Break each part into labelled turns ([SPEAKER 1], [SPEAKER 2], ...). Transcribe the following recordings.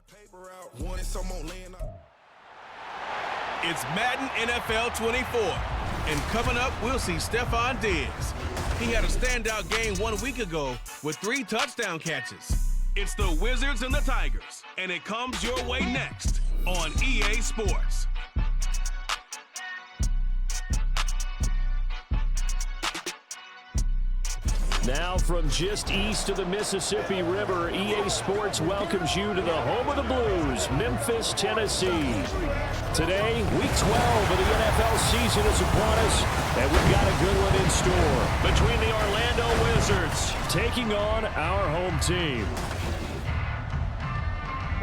[SPEAKER 1] It's Madden NFL 24, and coming up, we'll see Stephon Diggs. He had a standout game 1 week ago with 3 touchdown catches. It's the Wizards and the Tigers, and it comes your way next on EA Sports.
[SPEAKER 2] Now from just east of the Mississippi River, EA Sports welcomes you to the home of the Blues, Memphis, Tennessee. Today, Week 12 of the NFL season is upon us, and we've got a good one in store between the Orlando Wizards taking on our home team.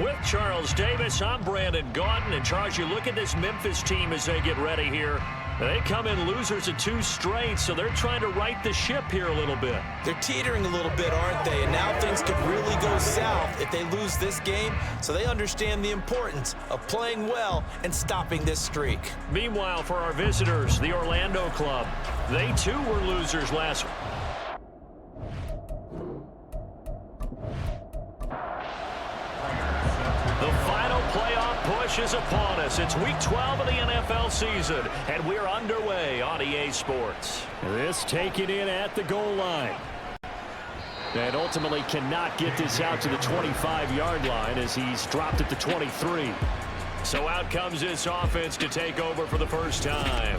[SPEAKER 2] With Charles Davis, I'm Brandon Gaudin. And Charles, you look at this Memphis team as they get ready here. They come in losers of 2 straight, so they're trying to right the ship here a little bit.
[SPEAKER 3] They're teetering a little bit, aren't they? And now things could really go south if they lose this game, so they understand the importance of playing well and stopping this streak.
[SPEAKER 2] Meanwhile, for our visitors, the Orlando club, they too were losers last week. The final playoff push is upon us. It's Week 12 of the NFL season, and we're underway on EA Sports. This taken in at the goal line. And ultimately cannot get this out to the 25-yard line as he's dropped at the 23. So out comes this offense to take over for the first time.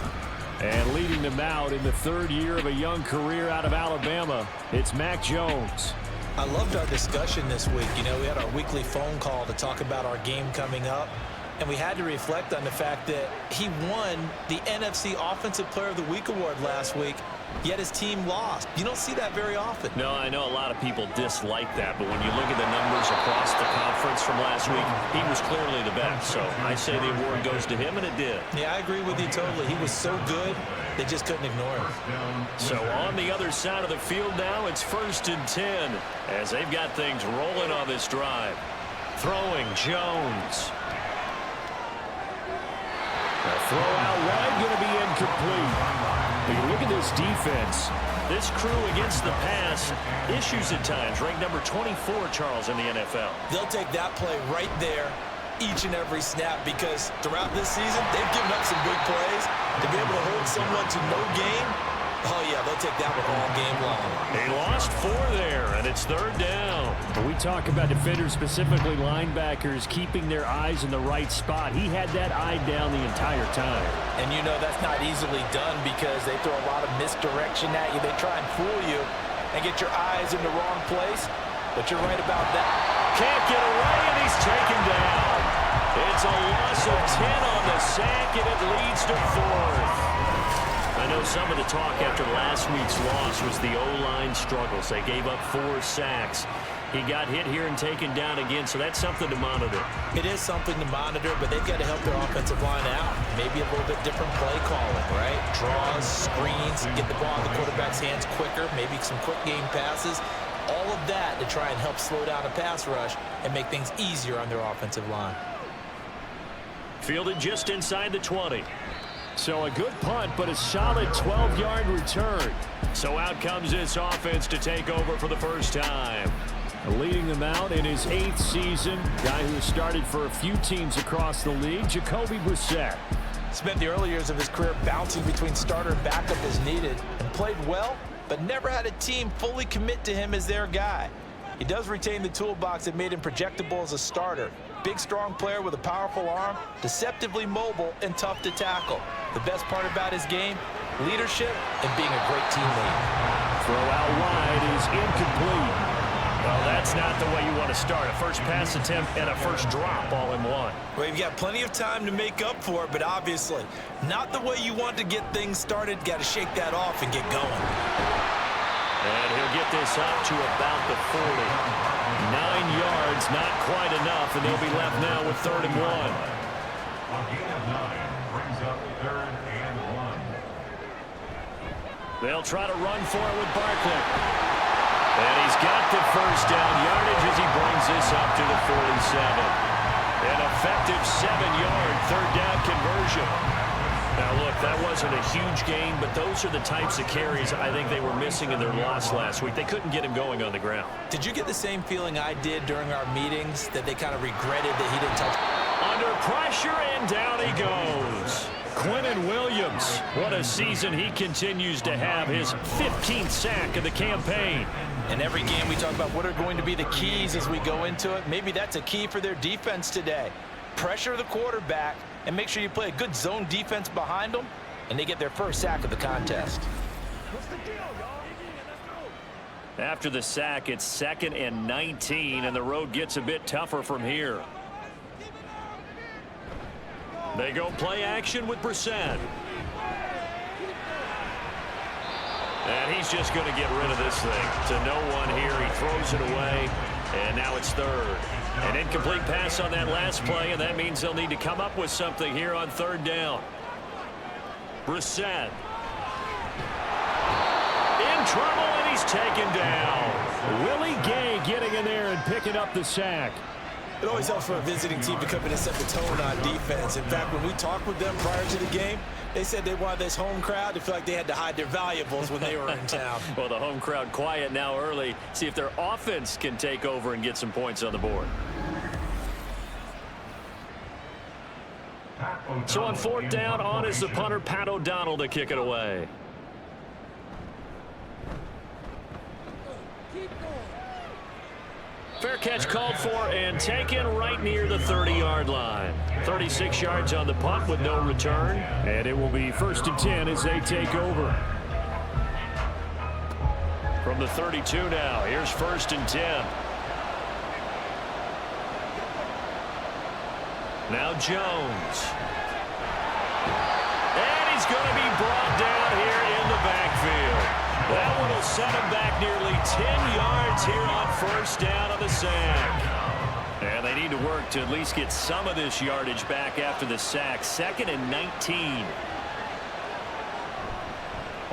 [SPEAKER 2] And leading them out in the 3rd year of a young career out of Alabama, it's Mac Jones.
[SPEAKER 3] I loved our discussion this week. You know, we had our weekly phone call to talk about our game coming up, and we had to reflect on the fact that he won the NFC Offensive Player of the Week award last week, yet his team lost. You don't see that very often.
[SPEAKER 2] No, I know a lot of people dislike that, but when you look at the numbers across the conference from last week, he was clearly the best. So I say the award goes to him, and it did.
[SPEAKER 3] Yeah, I agree with you totally. He was so good, they just couldn't ignore him.
[SPEAKER 2] So on the other side of the field now, it's 1st and 10 as they've got things rolling on this drive. Throwing Jones. The throw out wide going to be incomplete. But you look at this defense. This crew against the pass, issues at times. Ranked number 24, Charles, in the NFL.
[SPEAKER 3] They'll take that play right there each and every snap because throughout this season, they've given up some big plays. To be able to hold someone to no game, oh yeah, they'll take that one all game long.
[SPEAKER 2] They lost 4 there, and it's 3rd down. When we talk about defenders, specifically linebackers, keeping their eyes in the right spot, he had that eye down the entire time.
[SPEAKER 3] And you know that's not easily done because they throw a lot of misdirection at you. They try and fool you and get your eyes in the wrong place. But you're right about that.
[SPEAKER 2] Can't get away, and he's taken down. It's a loss of 10 on the sack, and it leads to 4th. I know some of the talk after last week's loss was the O-line struggles. They gave up 4 sacks. He got hit here and taken down again, so that's something to monitor.
[SPEAKER 3] It is something to monitor, but they've got to help their offensive line out. Maybe a little bit different play calling, right? Draws, screens, get the ball in the quarterback's hands quicker, maybe some quick game passes. All of that to try and help slow down a pass rush and make things easier on their offensive line.
[SPEAKER 2] Fielded just inside the 20. So a good punt, but a solid 12-yard return. So out comes this offense to take over for the first time. Leading them out in his 8th season, guy who has started for a few teams across the league, Jacoby Brissett.
[SPEAKER 3] Spent the early years of his career bouncing between starter and backup as needed and played well, but never had a team fully commit to him as their guy. He does retain the toolbox that made him projectable as a starter. Big, strong player with a powerful arm, deceptively mobile, and tough to tackle. The best part about his game, leadership and being a great teammate.
[SPEAKER 2] Throw out wide is incomplete. Well, that's not the way you want to start. A first pass attempt and a first drop all in one.
[SPEAKER 3] Well, you've got plenty of time to make up for it, but obviously not the way you want to get things started. Got to shake that off and get going.
[SPEAKER 2] And he'll get this up to about the 40. 9 yards, not quite enough, and they'll be left now with 3rd and 1.
[SPEAKER 4] A gain of 9 brings up 3rd and 1.
[SPEAKER 2] They'll try to run for it with Barkley. And he's got the first down yardage as he brings this up to the 47. An effective 7-yard 3rd down conversion. Now, look, that wasn't a huge gain, but those are the types of carries I think they were missing in their loss last week. They couldn't get him going on the ground.
[SPEAKER 3] Did you get the same feeling I did during our meetings, that they kind of regretted that he didn't touch?
[SPEAKER 2] Under pressure, and down he goes. Quinnen Williams, what a season he continues to have, his 15th sack of the campaign.
[SPEAKER 3] In every game we talk about what are going to be the keys as we go into it. Maybe that's a key for their defense today. Pressure the quarterback and make sure you play a good zone defense behind them, and they get their first sack of the contest.
[SPEAKER 2] After the sack, it's 2nd and 19, and the road gets a bit tougher from here. They go play action with Brissett. And he's just going to get rid of this thing. To no one here. He throws it away, and now it's 3rd. An incomplete pass on that last play, and that means they'll need to come up with something here on 3rd down. Brissett. In trouble, and he's taken down. Willie Gay getting in there and picking up the sack.
[SPEAKER 3] It always helps for a visiting team to come in and set the tone on defense. In fact, when we talked with them prior to the game, they said they wanted this home crowd to feel like they had to hide their valuables when they were in town.
[SPEAKER 2] Well, the home crowd quiet now early. See if their offense can take over and get some points on the board. So on 4th down, on is the punter, Pat O'Donnell, to kick it away. Fair catch called for and taken right near the 30-yard line. 36 yards on the punt with no return. And it will be 1st and 10 as they take over. From the 32 now, here's 1st and 10. Now Jones. And he's going to be brought down here in the backfield. That one will set him back nearly 10 yards here on 1st down on the sack. And they need to work to at least get some of this yardage back after the sack. 2nd and 19.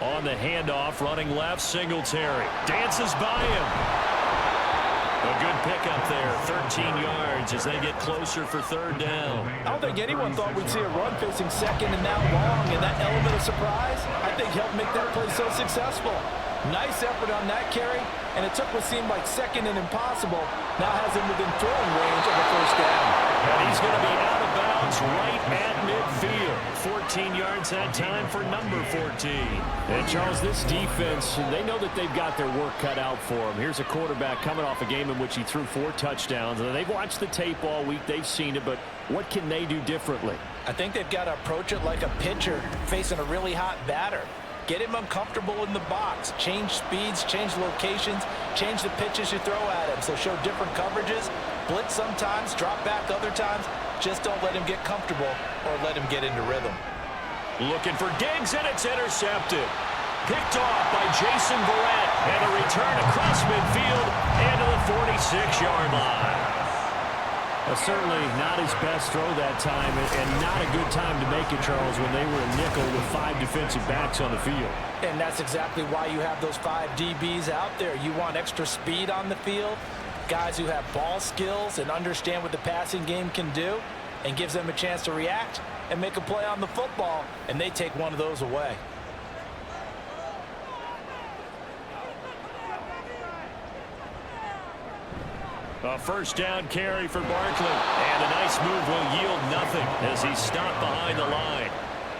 [SPEAKER 2] On the handoff, running left, Singletary. Dances by him. A good pickup there, 13 yards as they get closer for 3rd down.
[SPEAKER 3] I don't think anyone thought we'd see a run facing 2nd and that long, and that element of surprise, I think, helped make that play so successful. Nice effort on that carry, and it took what seemed like 2nd and impossible. Now has him within throwing range of a 1st down.
[SPEAKER 2] And he's going to be out of bounds right at midfield. 14 yards that time for number 14. And Charles, this defense, they know that they've got their work cut out for them. Here's a quarterback coming off a game in which he threw 4 touchdowns. And they've watched the tape all week. They've seen it, but what can they do differently?
[SPEAKER 3] I think they've got to approach it like a pitcher facing a really hot batter. Get him uncomfortable in the box. Change speeds, change locations, change the pitches you throw at him. So show different coverages, blitz sometimes, drop back other times. Just don't let him get comfortable or let him get into rhythm.
[SPEAKER 2] Looking for Diggs, and it's intercepted. Picked off by Jason Verrett, and a return across midfield and to the 46-yard line. Certainly not his best throw that time, and not a good time to make it, Charles, when they were a nickel with 5 defensive backs on the field.
[SPEAKER 3] And that's exactly why you have those 5 DBs out there. You want extra speed on the field, guys who have ball skills and understand what the passing game can do, and gives them a chance to react and make a play on the football, and they take one of those away.
[SPEAKER 2] A 1st down carry for Barkley. And a nice move will yield nothing as he's stopped behind the line.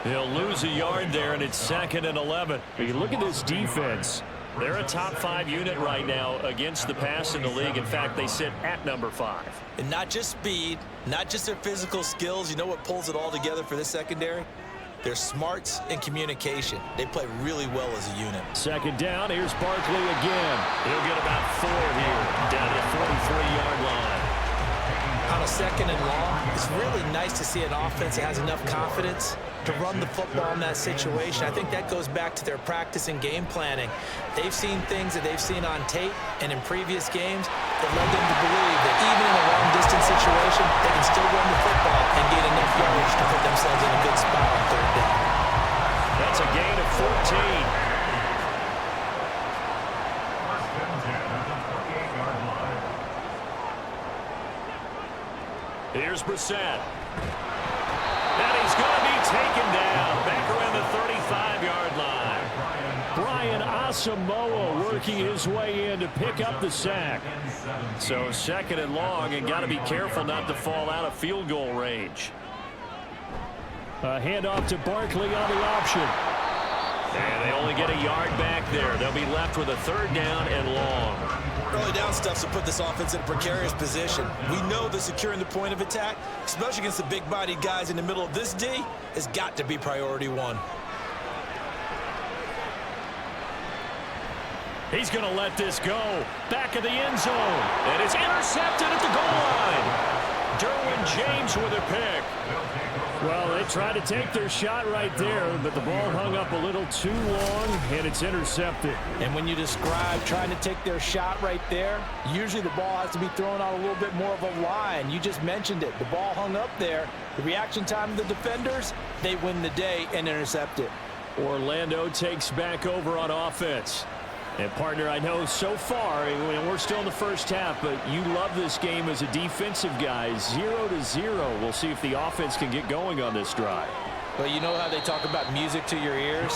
[SPEAKER 2] He'll lose a yard there, and it's 2nd and 11. You look at this defense. They're a top 5 unit right now against the pass in the league. In fact, they sit at number 5.
[SPEAKER 3] And not just speed, not just their physical skills. You know what pulls it all together for this secondary? Their smarts and communication. They play really well as a unit.
[SPEAKER 2] 2nd down. Here's Barkley again. He'll get about 4 here down to the 43-yard line.
[SPEAKER 3] On a 2nd and long, it's really nice to see an offense that has enough confidence to run the football in that situation. I think that goes back to their practice and game planning. They've seen things that they've seen on tape and in previous games that led them to believe that even in a long-distance situation, they can still run the football and gain enough yardage to put themselves in a good spot on 3rd down.
[SPEAKER 2] That's a gain of 14. Here's Brissett. And he's going to be taken down. Asamoah working his way in to pick up the sack. So 2nd and long, and got to be careful not to fall out of field goal range. A handoff to Barkley on the option. And they only get a yard back there. They'll be left with a 3rd down and long.
[SPEAKER 3] Early down stuff to put this offense in a precarious position. We know that securing the point of attack, especially against the big-bodied guys in the middle of this D, has got to be priority 1.
[SPEAKER 2] He's going to let this go. Back of the end zone. And it's intercepted at the goal line. Derwin James with a pick. Well, they tried to take their shot right there, but the ball hung up a little too long, and it's intercepted.
[SPEAKER 3] And when you describe trying to take their shot right there, usually the ball has to be thrown out a little bit more of a line. You just mentioned it. The ball hung up there. The reaction time of the defenders, they win the day and intercept it.
[SPEAKER 2] Orlando takes back over on offense. And, partner, I know so far, and we're still in the first half, but you love this game as a defensive guy. 0-0. We'll see if the offense can get going on this drive.
[SPEAKER 3] Well, you know how they talk about music to your ears?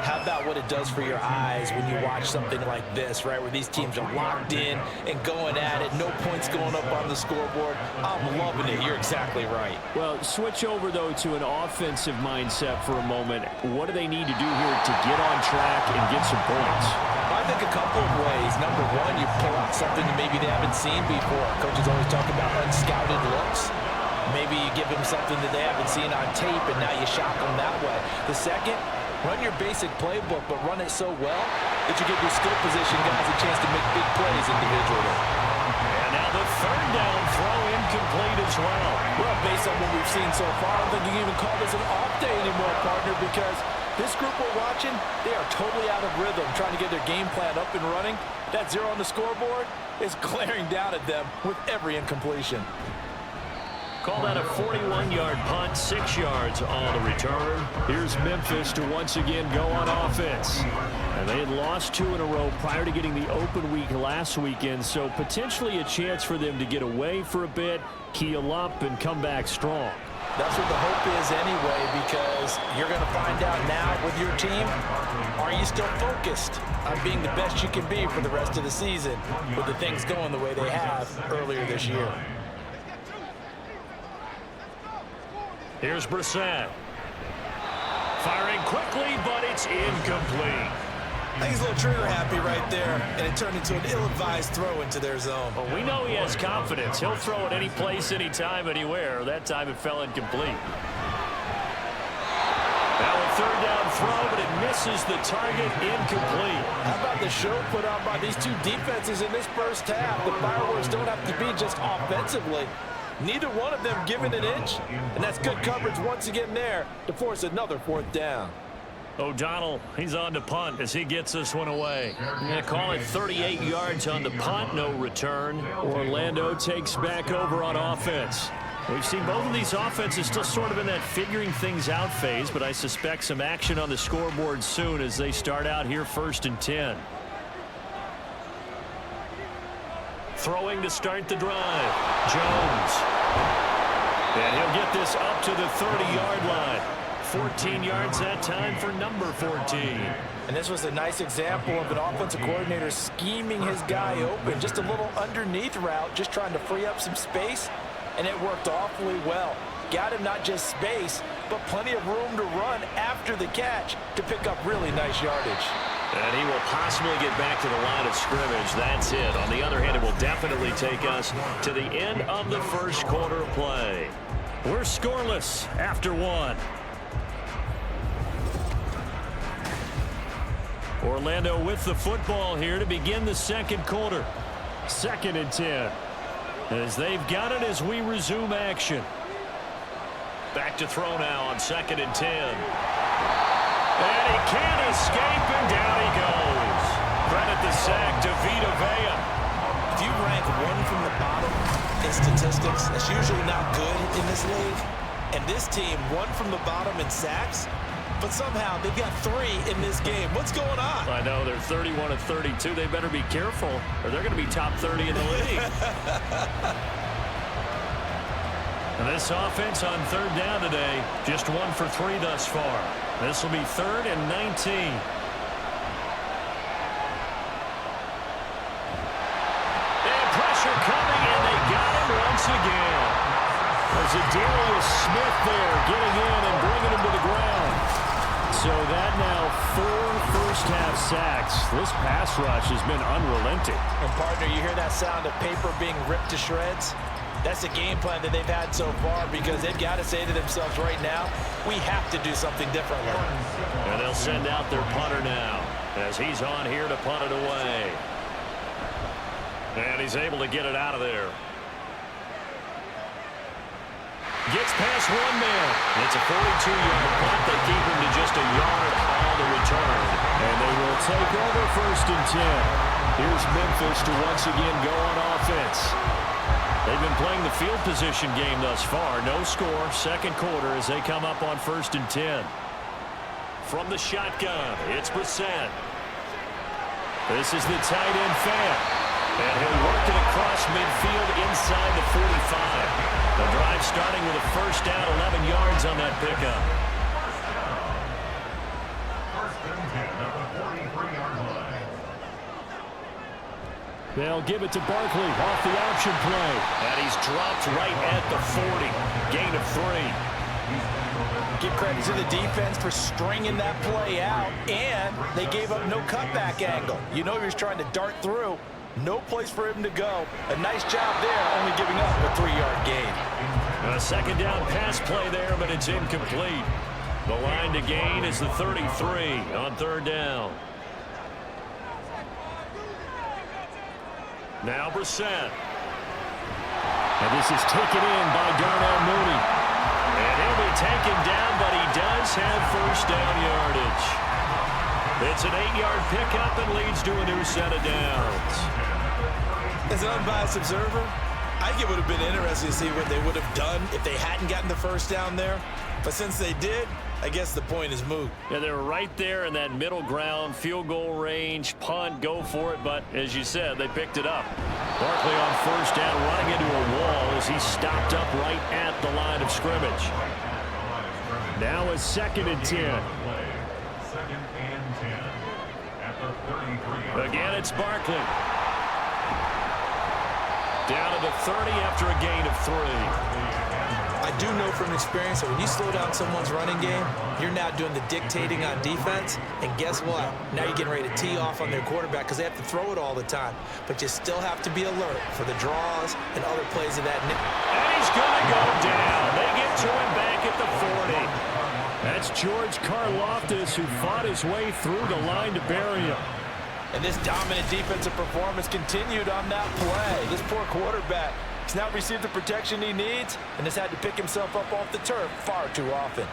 [SPEAKER 3] How about what it does for your eyes when you watch something like this, right, where these teams are locked in and going at it, no points going up on the scoreboard? I'm loving it. You're exactly right.
[SPEAKER 2] Well, switch over, though, to an offensive mindset for a moment. What do they need to do here to get on track and get some points?
[SPEAKER 3] I think a couple of ways. Number one, you pull out something that maybe they haven't seen before. Coaches always talk about unscouted looks. Maybe you give them something that they haven't seen on tape, and now you shock them that way. The second, run your basic playbook, but run it so well that you give your skill position guys a chance to make big plays individually.
[SPEAKER 2] And now the 3rd down throw incomplete as well.
[SPEAKER 3] Well, based on what we've seen so far, I don't think you can even call this an off day anymore, partner, because this group we're watching, they are totally out of rhythm, trying to get their game plan up and running. That 0 on the scoreboard is glaring down at them with every incompletion.
[SPEAKER 2] Call that a 41-yard punt, 6 yards on the return. Here's Memphis to once again go on offense. And they had lost 2 in a row prior to getting the open week last weekend, so potentially a chance for them to get away for a bit, heal up, and come back strong.
[SPEAKER 3] That's what the hope is anyway, because you're going to find out now with your team, are you still focused on being the best you can be for the rest of the season with the things going the way they have earlier this year?
[SPEAKER 2] Here's Brissett. Firing quickly, but it's incomplete.
[SPEAKER 3] I think he's a little trigger happy right there, and it turned into an ill-advised throw into their zone.
[SPEAKER 2] Well, we know he has confidence. He'll throw it any place, anytime, anywhere. That time it fell incomplete. Now a 3rd down throw, but it misses the target, incomplete.
[SPEAKER 3] How about the show put on by these two defenses in this first half? The fireworks don't have to be just offensively. Neither one of them giving an inch, and that's good coverage once again there to force another 4th down.
[SPEAKER 2] O'Donnell, he's on to punt as he gets this one away. Yeah, call it 38 yards on the punt, no return. Orlando takes back over on offense. We've seen both of these offenses still sort of in that figuring things out phase, but I suspect some action on the scoreboard soon as they start out here 1st and 10. Throwing to start the drive. Jones. And he'll get this up to the 30-yard line. 14 yards that time for number 14.
[SPEAKER 3] And this was a nice example of an offensive coordinator scheming his guy open. Just a little underneath route, just trying to free up some space, and it worked awfully well. Got him not just space, but plenty of room to run after the catch to pick up really nice yardage.
[SPEAKER 2] And he will possibly get back to the line of scrimmage. That's it. On the other hand, it will definitely take us to the end of the first quarter play. We're scoreless after 1. Orlando with the football here to begin the 2nd quarter. 2nd and 10. As they've got it as we resume action. Back to throw now on 2nd and 10. And he can't escape, and down he goes. Credit the sack to Vita Vea.
[SPEAKER 3] If you rank 1 from the bottom in statistics, that's usually not good in this league. And this team, 1 from the bottom in sacks, but somehow they've got 3 in this game. What's going on?
[SPEAKER 2] I know, they're 31 of 32. They better be careful, or they're going to be top 30 in the league. And this offense on 3rd down today, just 1 for 3 thus far. This will be 3rd and 19. Zadarius Smith there getting in and bringing him to the ground. So that now 4 first-half sacks. This pass rush has been unrelenting.
[SPEAKER 3] And, partner, you hear that sound of paper being ripped to shreds? That's the game plan that they've had so far because they've got to say to themselves right now, we have to do something differently.
[SPEAKER 2] And they'll send out their punter now as he's on here to punt it away. And he's able to get it out of there. Gets past one man. It's a 42-yard punt. They keep him to just a yard on the return. And they will take over 1st and 10. Here's Memphis to once again go on offense. They've been playing the field position game thus far. No score, 2nd quarter as they come up on 1st and 10. From the shotgun, it's Brissett. This is the tight end fan. And he'll work it across midfield inside the 45. The drive starting with a 1st down, 11 yards on that pickup.
[SPEAKER 4] 1st and 10 at the 43-yard line.
[SPEAKER 2] They'll give it to Barkley off the option play. And he's dropped right at the 40. Gain of 3.
[SPEAKER 3] Give credit to the defense for stringing that play out, and they gave up no cutback angle. You know he was trying to dart through. No place for him to go. A nice job there, only giving up a 3-yard gain.
[SPEAKER 2] A 2nd down pass play there, but it's incomplete. The line to gain is the 33 on 3rd down. Now Brissett. And this is taken in by Darnell Mooney. And he'll be taken down, but he does have 1st down yardage. It's an 8-yard pickup and leads to a new set of downs.
[SPEAKER 3] As an unbiased observer, I think it would have been interesting to see what they would have done if they hadn't gotten the 1st down there. But since they did, I guess the point is moot.
[SPEAKER 2] Yeah, they were right there in that middle ground, field goal range, punt, go for it. But as you said, they picked it up. Barkley on 1st down, running into a wall as he stopped up right at the line of scrimmage. Now a 2nd and 10.
[SPEAKER 4] 2nd and 10 at the 33-yard line.
[SPEAKER 2] Again, it's Barkley. Down to the 30 after a gain of 3.
[SPEAKER 3] I do know from experience that when you slow down someone's running game, you're now doing the dictating on defense. And guess what? Now you're getting ready to tee off on their quarterback because they have to throw it all the time. But you still have to be alert for the draws and other plays of that.
[SPEAKER 2] And he's going to go down. They get to him back at the 40. That's George Karlaftis who fought his way through the line to bury him.
[SPEAKER 3] And this dominant defensive performance continued on that play. This poor quarterback has now received the protection he needs and has had to pick himself up off the turf far too often.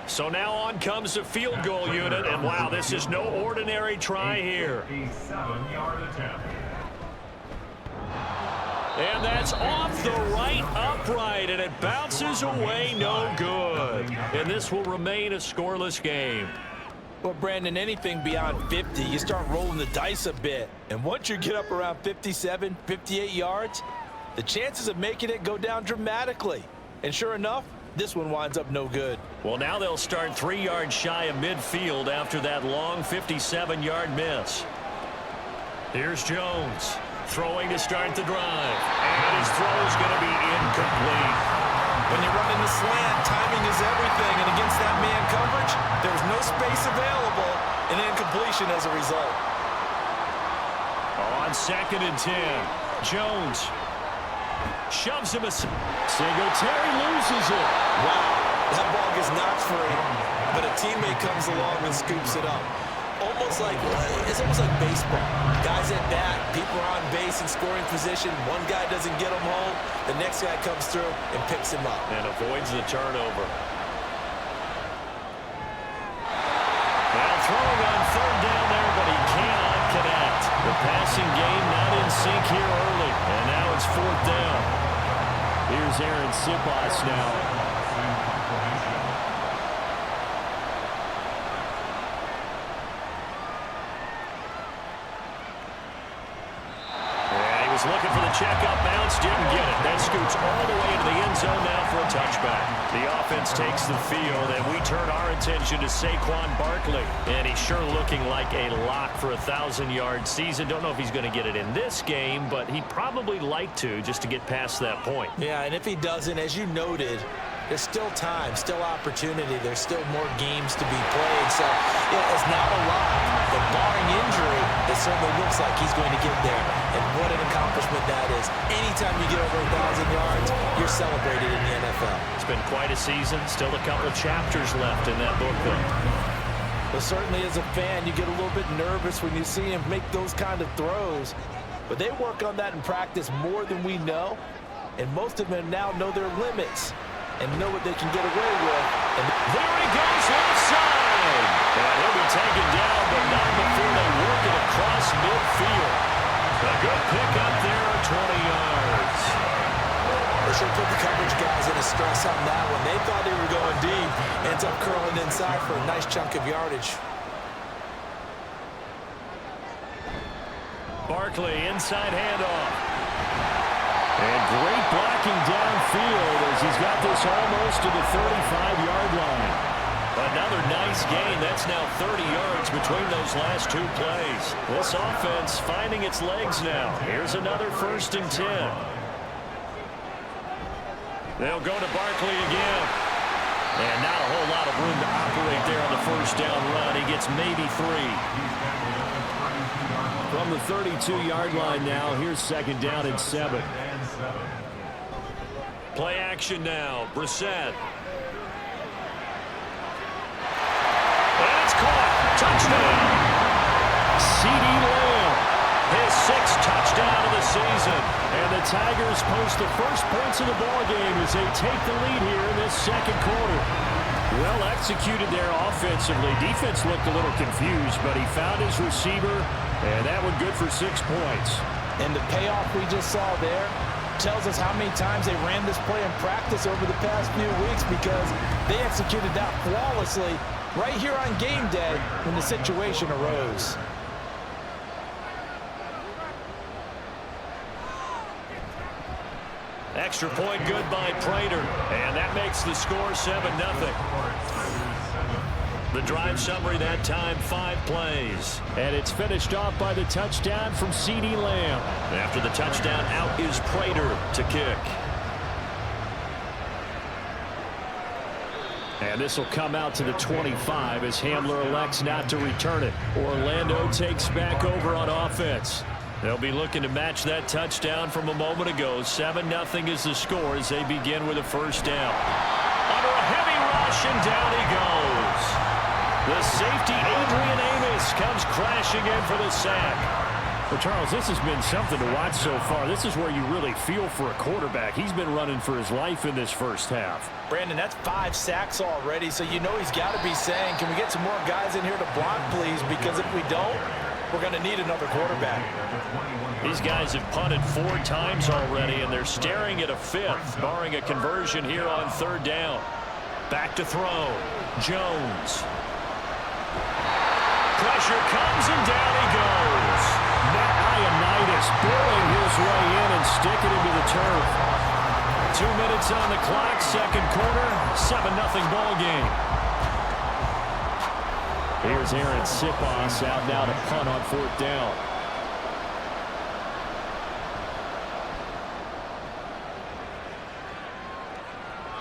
[SPEAKER 2] So now on comes the field goal unit, and wow, this is no ordinary try here.
[SPEAKER 4] A 7-yard attempt.
[SPEAKER 2] And that's off the right upright, and it bounces away no good. And this will remain a scoreless game.
[SPEAKER 3] Well, Brandon, anything beyond 50, you start rolling the dice a bit. And once you get up around 57, 58 yards, the chances of making it go down dramatically. And sure enough, this one winds up no good.
[SPEAKER 2] Well, now they'll start 3 yards shy of midfield after that long 57-yard miss. Here's Jones. Throwing to start the drive. And his throw is going to be incomplete.
[SPEAKER 3] When you run in the slant, timing is everything. And against that man coverage, there's no space available. An incompletion as a result.
[SPEAKER 2] On 2nd and 10. Jones shoves him aside. Singletary loses it.
[SPEAKER 3] Wow, that ball gets knocked free, but a teammate comes along and scoops it up. It's almost like baseball. Guys at bat, people are on base in scoring position. One guy doesn't get him home. The next guy comes through and picks him up.
[SPEAKER 2] And avoids the turnover. Well, throwing on 3rd down there, but he cannot connect. The passing game not in sync here early. And now it's 4th down. Here's Aaron Sipas now. was looking for the checkup bounce, didn't get it. That scoots all the way into the end zone now for a touchback. The offense takes the field, and we turn our attention to Saquon Barkley. And he's sure looking like a lock for a 1,000-yard season. Don't know if he's going to get it in this game, but he'd probably like to just to get past that point.
[SPEAKER 3] Yeah, and if he doesn't, as you noted, there's still time, still opportunity. There's still more games to be played. So it's not a lot. But barring injury, it certainly looks like he's going to get there. And what an accomplishment that is. Anytime you get over 1,000 yards, you're celebrated in the NFL.
[SPEAKER 2] It's been quite a season. Still a couple chapters left in that book, though.
[SPEAKER 3] Well, certainly as a fan, you get a little bit nervous when you see him make those kind of throws. But they work on that in practice more than we know. And most of them now know their limits and know what they can get away with. And
[SPEAKER 2] there he goes left side. And he'll be taken down, but not before they work it across midfield. A good pick up there at 20 yards.
[SPEAKER 3] They should put the coverage guys in a stress on that one. They thought they were going deep. Ends up curling inside for a nice chunk of yardage.
[SPEAKER 2] Barkley, inside handoff. And great blocking downfield as he's got this almost to the 35-yard line. Another nice gain. That's now 30 yards between those last two plays. This offense finding its legs now. Here's another 1st and 10. They'll go to Barkley again. And not a whole lot of room to operate there on the 1st down run. He gets maybe 3. From the 32-yard line now, here's 2nd down and 7. Play action now. Brissett. And it's caught. Touchdown. CeeDee Lamb. His 6th touchdown of the season. And the Tigers post the first points of the ballgame as they take the lead here in this 2nd quarter. Well executed there offensively. Defense looked a little confused, but he found his receiver, and that one good for 6 points.
[SPEAKER 3] And the payoff we just saw there tells us how many times they ran this play in practice over the past few weeks, because they executed that flawlessly right here on game day when the situation arose.
[SPEAKER 2] Extra point good by Prater, and that makes the score 7-0. The drive summary that time, 5 plays. And it's finished off by the touchdown from CeeDee Lamb. After the touchdown, out is Prater to kick. And this will come out to the 25 as Hamler elects not to return it. Orlando takes back over on offense. They'll be looking to match that touchdown from a moment ago. 7-0 is the score as they begin with a 1st down. Under a heavy rush, and down he goes. The safety, Adrian Amos, comes crashing in for the sack. Well, Charles, this has been something to watch so far. This is where you really feel for a quarterback. He's been running for his life in this 1st half.
[SPEAKER 3] Brandon, that's 5 sacks already, so you know he's got to be saying, can we get some more guys in here to block, please? Because if we don't, we're going to need another quarterback.
[SPEAKER 2] These guys have punted 4 times already, and they're staring at a 5th, barring a conversion here on 3rd down. Back to throw. Jones. Pressure comes, and down he goes. Matt Ioannidis burrowing his way in and sticking into the turf. 2 minutes on the clock, 2nd quarter, 7-0 ball game. Here's Aaron Sipos out now to punt on 4th down.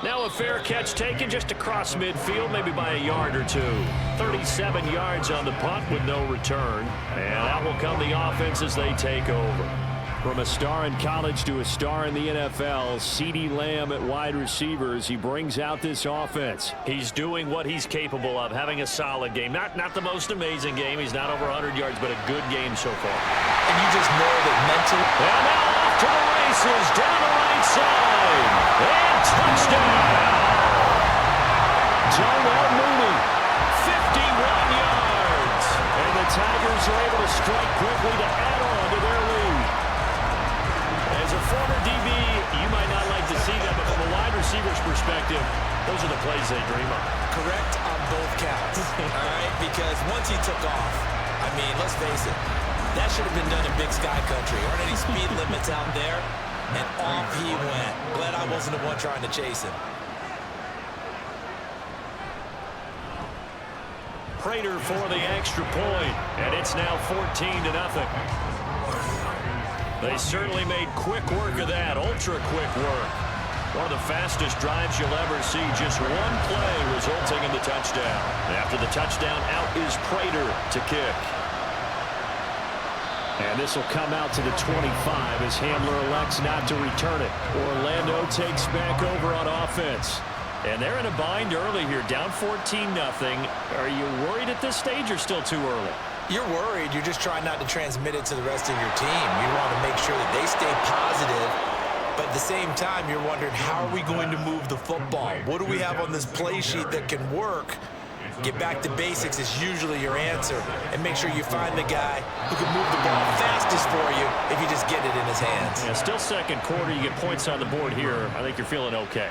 [SPEAKER 2] Now a fair catch taken just across midfield, maybe by a yard or 2. 37 yards on the punt with no return. And out will come the offense as they take over. From a star in college to a star in the NFL, CeeDee Lamb at wide receiver as he brings out this offense. He's doing what he's capable of, having a solid game. Not the most amazing game. He's not over 100 yards, but a good game so far.
[SPEAKER 3] And you just know that mentally.
[SPEAKER 2] And now off to the races, down the right side. And touchdown! Darnell Mooney, 51 yards. And the Tigers are able to strike quickly to add on to their lead. As a former DB, you might not like to see that, but from a wide receiver's perspective, those are the plays they dream of.
[SPEAKER 3] Correct on both counts, all right? Because once he took off, I mean, let's face it, That should have been done in Big Sky Country. Aren't any speed limits out there? And off he went. Glad I wasn't the one trying to chase him.
[SPEAKER 2] Prater for the extra point, and it's now 14-0. They certainly made quick work of that, ultra-quick work. One of the fastest drives you'll ever see, just one play resulting in the touchdown. After the touchdown, out is Prater to kick. And this will come out to the 25 as Hamler elects not to return it. Orlando takes back over on offense. And they're in a bind early here, down 14-0. Are you worried at this stage or still too early?
[SPEAKER 3] You're worried. You're just trying not to transmit it to the rest of your team. You want to make sure that they stay positive. But at the same time, you're wondering, how are we going to move the football? What do we have on this play sheet that can work? Get back to basics is usually your answer. And make sure you find the guy who can move the ball fastest for you if you just get it in his hands.
[SPEAKER 2] Yeah, still second quarter. You get points on the board here. I think you're feeling okay.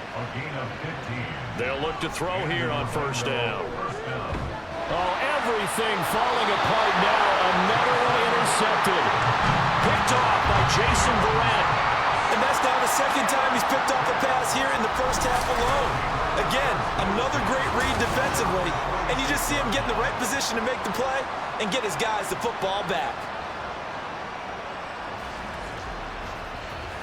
[SPEAKER 2] They'll look to throw here on first down. Oh, everything falling apart now. Another one intercepted. Picked off by Jason Verrett.
[SPEAKER 3] And that's now the second time he's picked off a pass here in the first half alone. Again, another great read defensively, and you just see him get in the right position to make the play and get his guys the football back.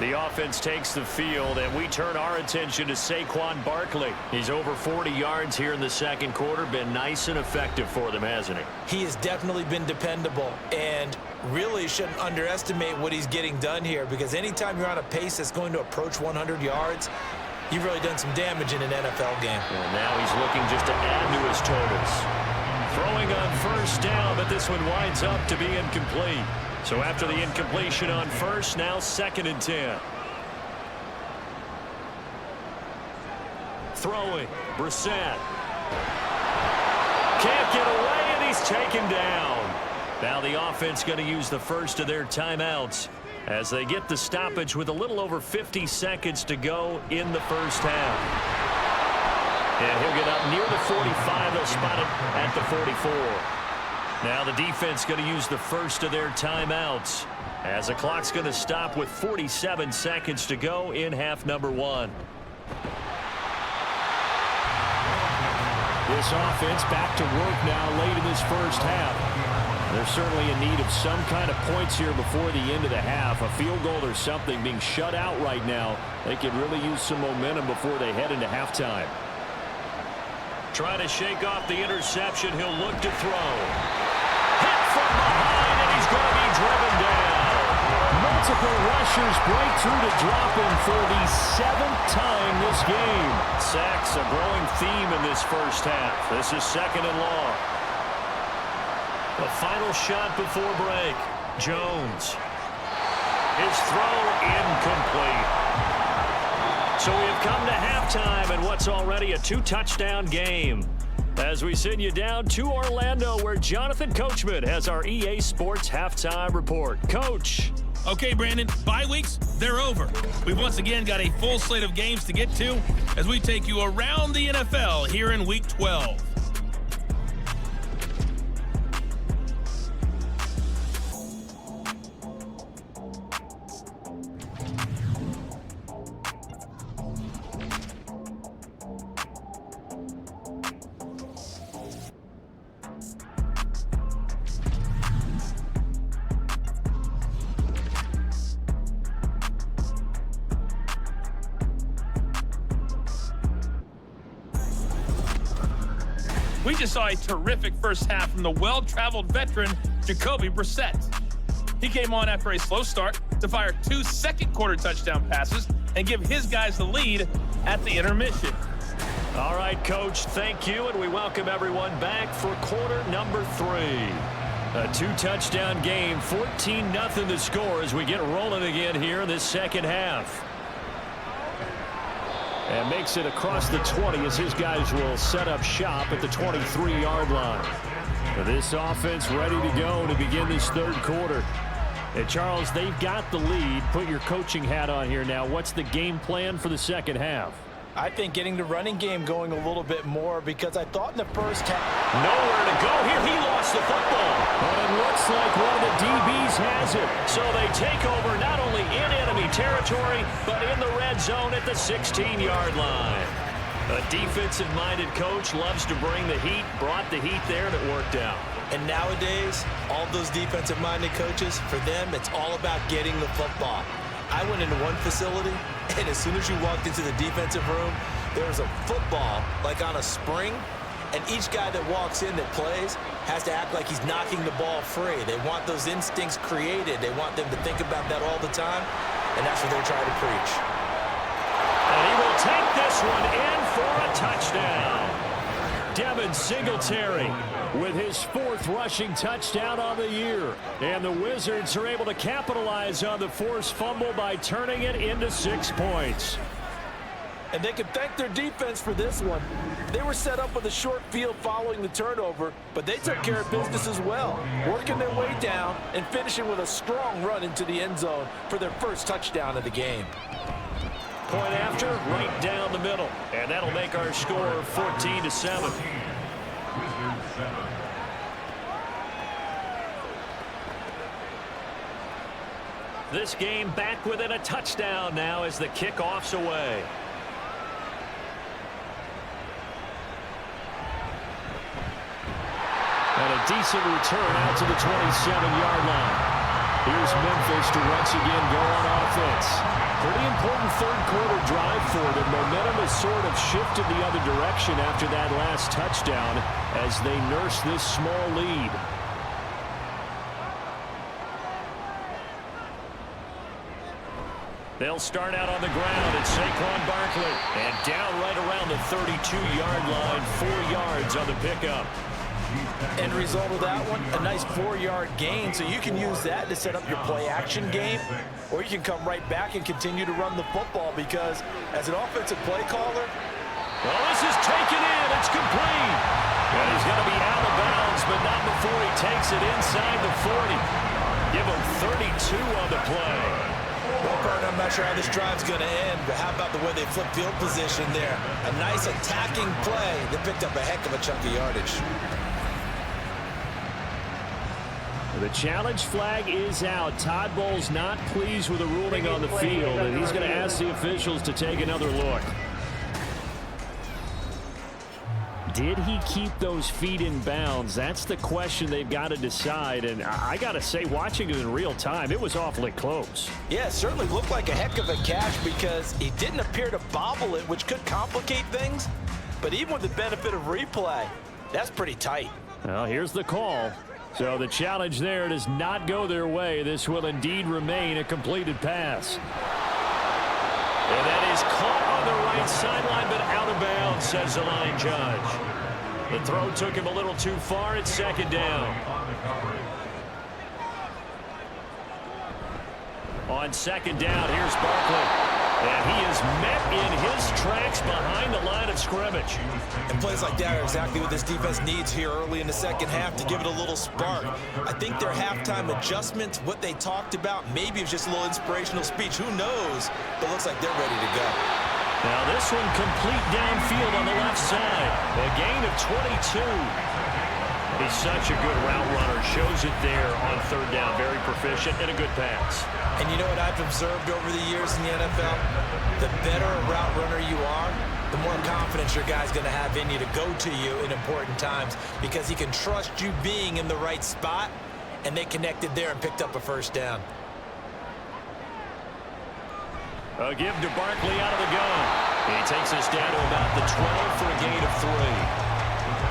[SPEAKER 2] The offense takes the field, and we turn our attention to Saquon Barkley. He's over 40 yards here in the second quarter. Been nice and effective for them, hasn't he?
[SPEAKER 3] He has definitely been dependable, and really shouldn't underestimate what he's getting done here, because anytime you're on a pace that's going to approach 100 yards, you've really done some damage in an NFL game.
[SPEAKER 2] And now he's looking just to add to his totals. Throwing on first down, but this one winds up to be incomplete. So after the incompletion on first, now 2nd and 10. Throwing, Brissett. Can't get away, and he's taken down. Now the offense going to use the first of their timeouts as they get the stoppage with a little over 50 seconds to go in the first half. And he'll get up near the 45. They'll spot it at the 44. Now the defense going to use the first of their timeouts as the clock's going to stop with 47 seconds to go in half number 1. This offense back to work now late in this first half. They're certainly in need of some kind of points here before the end of the half. A field goal or something, being shut out right now. They could really use some momentum before they head into halftime. Trying to shake off the interception. He'll look to throw. Hit from behind, and he's going to be driven down. Multiple rushers break through to drop him for the 7th time this game. Sacks, a growing theme in this first half. This is 2nd and long. The final shot before break. Jones. His throw incomplete. So we have come to halftime and what's already a 2-touchdown game. As we send you down to Orlando, where Jonathan Coachman has our EA Sports Halftime Report. Coach.
[SPEAKER 1] Okay, Brandon, bye weeks, they're over. We've once again got a full slate of games to get to as we take you around the NFL here in Week 12. We just saw a terrific first half from the well-traveled veteran, Jacoby Brissett. He came on after a slow start to fire 2 second-quarter touchdown passes and give his guys the lead at the intermission.
[SPEAKER 2] All right, Coach, thank you, and we welcome everyone back for quarter number 3. A 2-touchdown game, 14-0 the score as we get rolling again here in this second half. And makes it across the 20 as his guys will set up shop at the 23-yard line. This offense ready to go to begin this third quarter. And Charles, they've got the lead. Put your coaching hat on here now. What's the game plan for the second half?
[SPEAKER 3] I think getting the running game going a little bit more, because I thought in the first half.
[SPEAKER 2] Nowhere to go here. He lost the football. But it looks like one of the DBs has it. So they take over not only in enemy territory, but in the red zone at the 16-yard line. A defensive-minded coach loves to bring the heat, brought the heat there, and it worked out.
[SPEAKER 3] And nowadays, all those defensive-minded coaches, for them, it's all about getting the football. I went into one facility, and as soon as you walked into the defensive room, there was a football, like on a spring, and each guy that walks in that plays has to act like he's knocking the ball free. They want those instincts created. They want them to think about that all the time, and that's what they're trying to preach.
[SPEAKER 2] And he will take this one in for a touchdown. Devin Singletary with his 4th rushing touchdown on the year. And the Wizards are able to capitalize on the forced fumble by turning it into 6 points.
[SPEAKER 3] And they can thank their defense for this one. They were set up with a short field following the turnover, but they took care of business as well, working their way down and finishing with a strong run into the end zone for their first touchdown of the game.
[SPEAKER 2] Point after, right down the middle. And that'll make our score 14-7.
[SPEAKER 4] Wizards 7.
[SPEAKER 2] This game back within a touchdown now as the kickoff's away. And a decent return out to the 27-yard line. Here's Memphis to once again go on offense. Pretty important third-quarter drive for them. Momentum has sort of shifted the other direction after that last touchdown as they nurse this small lead. They'll start out on the ground at Saquon Barkley. And down right around the 32-yard line, 4 yards on the pickup.
[SPEAKER 3] End result of that one, a nice 4-yard gain, so you can use that to set up your play-action game, or you can come right back and continue to run the football because as an offensive play caller...
[SPEAKER 2] Well, this is taken in. It's complete. And he's going to be out of bounds, but not before he takes it inside the 40. Give him 32 on the play.
[SPEAKER 3] Well, Bert, I'm not sure how this drive's going to end, but how about the way they flip field position there? A nice attacking play that picked up a heck of a chunk of yardage.
[SPEAKER 2] The challenge flag is out. Todd Bowles not pleased with the ruling on the field, and he's going to ask the officials to take another look. Did he keep those feet in bounds? That's the question they've got to decide, and I got to say, watching it in real time, it was awfully close.
[SPEAKER 3] Yeah, it certainly looked like a heck of a catch because he didn't appear to bobble it, which could complicate things, but even with the benefit of replay, that's pretty tight.
[SPEAKER 2] Well, here's the call. So the challenge there does not go their way. This will indeed remain a completed pass. And that is caught on the right sideline, but out of bounds, says the line judge. The throw took him a little too far. It's 2nd down. On 2nd down, here's Barkley. And he is met in his tracks behind the line of scrimmage.
[SPEAKER 3] And plays like that are exactly what this defense needs here early in the second half to give it a little spark. I think their halftime adjustments, what they talked about, maybe it was just a little inspirational speech. Who knows? But it looks like they're ready to go.
[SPEAKER 2] Now this one complete downfield on the left side. A gain of 22. He's such a good route runner. Shows it there on 3rd down. Very proficient and a good pass.
[SPEAKER 3] And you know what I've observed over the years in the NFL? The better a route runner you are, the more confidence your guy's going to have in you to go to you in important times because he can trust you being in the right spot, and they connected there and picked up a 1st down.
[SPEAKER 2] A give to Barkley out of the gun. He takes us down to about the 12 for a gain of 3.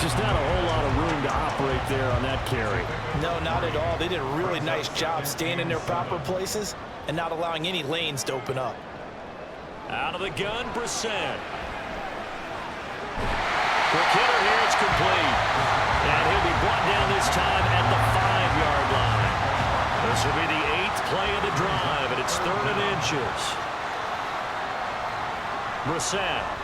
[SPEAKER 2] Just not a whole lot of room to operate there on that carry.
[SPEAKER 3] No, not at all. They did a really nice job staying in their proper places and not allowing any lanes to open up.
[SPEAKER 2] Out of the gun, Brissett. For Kidder here, it's complete. And he'll be brought down this time at the 5-yard line. This will be the 8th play of the drive, and it's 3rd and inches. Brissett.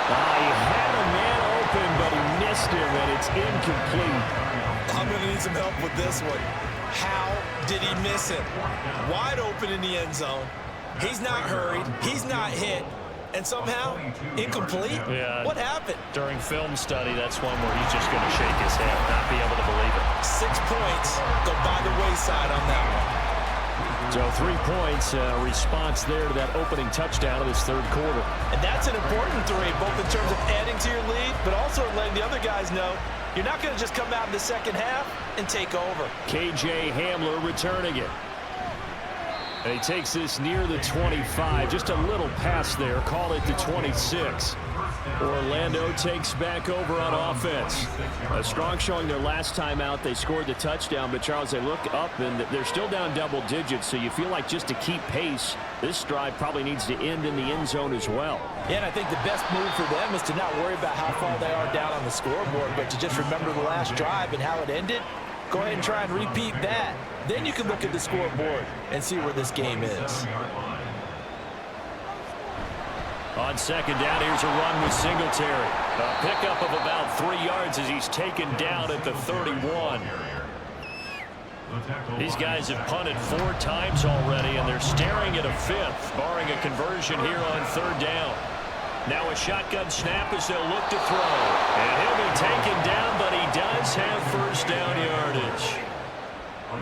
[SPEAKER 2] He had a man open, but he missed him, and it's incomplete.
[SPEAKER 3] I'm going to need some help with this one. How did he miss it? Wide open in the end zone. He's not hurried. He's not hit. and somehow incomplete?
[SPEAKER 2] Yeah.
[SPEAKER 3] What happened?
[SPEAKER 2] During film study, that's one where he's just going to shake his head, not be able to believe it.
[SPEAKER 3] 6 points go by the wayside on that one.
[SPEAKER 2] So 3 points, response there to that opening touchdown of this third quarter.
[SPEAKER 3] And that's an important 3, both in terms of adding to your lead, but also letting the other guys know you're not going to just come out in the second half and take over.
[SPEAKER 2] K.J. Hamler returning it. And he takes this near the 25. Just a little pass there. Call it the 26. Orlando takes back over on offense. A strong showing their last time out. They scored the touchdown, but Charles, they look up and they're still down double digits, so you feel like just to keep pace, this drive probably needs to end in the end zone as well.
[SPEAKER 3] Yeah, and I think the best move for them is to not worry about how far they are down on the scoreboard, but to just remember the last drive and how it ended. Go ahead and try and repeat that. Then you can look at the scoreboard and see where this game is.
[SPEAKER 2] On second down, here's a run with Singletary. A pickup of about 3 yards as he's taken down at the 31. These guys have punted 4 times already, and they're staring at a 5th, barring a conversion here on third down. Now a shotgun snap as they'll look to throw. And he'll be taken down, but he does have first down yardage.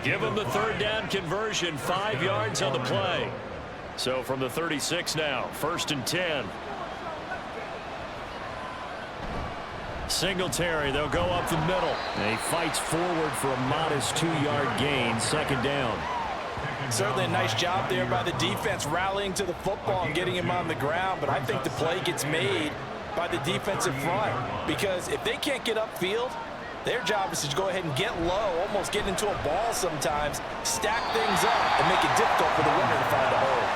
[SPEAKER 2] Give him the third down conversion, 5 yards on the play. So from the 36 now, 1st and 10. Singletary, they'll go up the middle. And he fights forward for a modest 2-yard gain, 2nd down.
[SPEAKER 3] Certainly a nice job there by the defense rallying to the football and getting him on the ground, but I think the play gets made by the defensive front because if they can't get upfield, their job is to go ahead and get low, almost get into a ball sometimes, stack things up, and make it difficult for the runner to find a hole.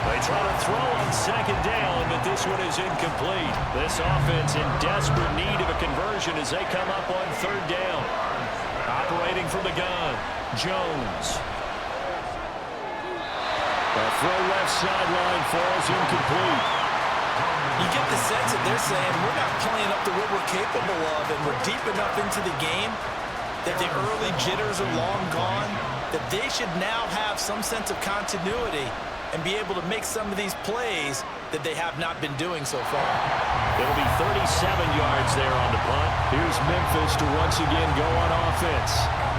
[SPEAKER 2] They try to throw on 2nd down, but this one is incomplete. This offense in desperate need of a conversion as they come up on 3rd down. Operating from the gun, Jones. The throw left sideline falls incomplete.
[SPEAKER 3] You get the sense that they're saying we're not playing up to what we're capable of, and we're deep enough into the game that the early jitters are long gone, that they should now have some sense of continuity and be able to make some of these plays that they have not been doing so far.
[SPEAKER 2] It'll be 37 yards there on the punt. Here's Memphis to once again go on offense.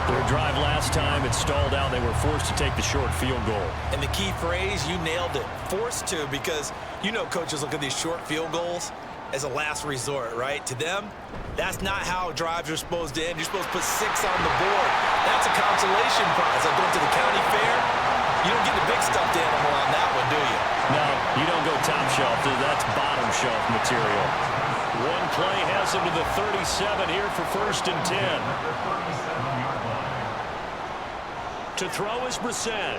[SPEAKER 2] Their drive last time, it stalled out. They were forced to take the short field goal.
[SPEAKER 3] And the key phrase, you nailed it, forced to, because you know coaches look at these short field goals as a last resort, right? To them, that's not how drives are supposed to end. You're supposed to put 6 on the board. That's a consolation prize. Like going to the county fair, you don't get the big stuffed animal on that one, do you?
[SPEAKER 2] No, you don't go top shelf. That's bottom shelf material. One play has him to the 37 here for 1st and 10. To throw is Brissett.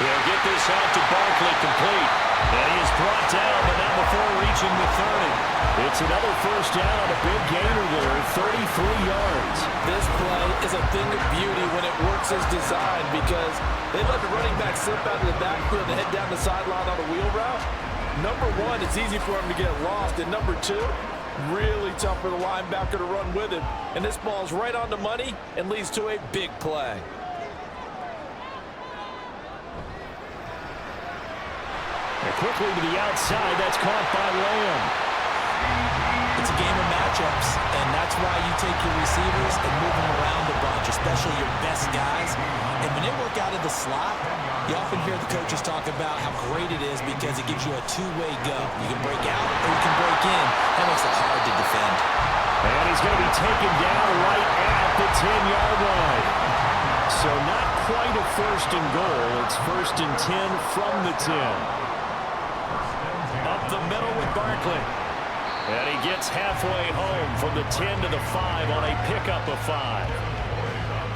[SPEAKER 2] He'll get this out to Barkley, complete. And he is brought down, but not before reaching the 30. It's another first down on a big gainer there, 33 yards.
[SPEAKER 3] This play is a thing of beauty when it works as designed because they let the running back slip out of the backfield and head down the sideline on a wheel route. Number 1, it's easy for him to get lost. And number 2, really tough for the linebacker to run with him. And this ball's right on the money and leads to a big play.
[SPEAKER 2] And quickly to the outside, that's caught by Lamb.
[SPEAKER 3] It's a game of matchups, and that's why you take your receivers and move them around a bunch, especially your best guys. And when they work out of the slot, you often hear the coaches talk about how great it is because it gives you a two-way go. You can break out or you can break in. That makes it hard to defend.
[SPEAKER 2] And he's going to be taken down right at the 10-yard line. So not quite a 1st and goal. It's 1st and 10 from the 10. Up the middle with Barkley. And he gets halfway home from the 10 to the 5 on a pickup of 5.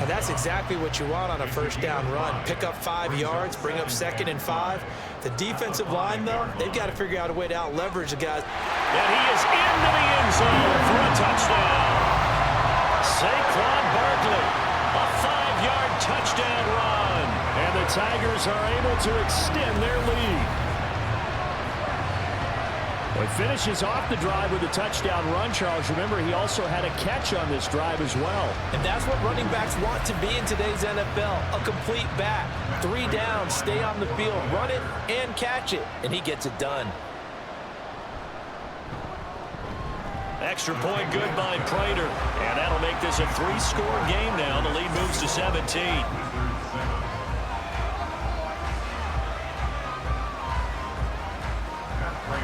[SPEAKER 3] And that's exactly what you want on a first down run. Pick up 5 yards, bring up 2nd and 5. The defensive line, though, they've got to figure out a way to out-leverage the guys.
[SPEAKER 2] And he is into the end zone for a touchdown. Saquon Barkley, a 5-yard touchdown run. And the Tigers are able to extend their lead. Well, he finishes off the drive with a touchdown run, Charles. Remember, he also had a catch on this drive as well.
[SPEAKER 3] And that's what running backs want to be in today's NFL, a complete back. 3 downs, stay on the field, run it, and catch it, and he gets it done.
[SPEAKER 2] Extra point good by Prater. And that'll make this a 3-score game now. The lead moves to 17.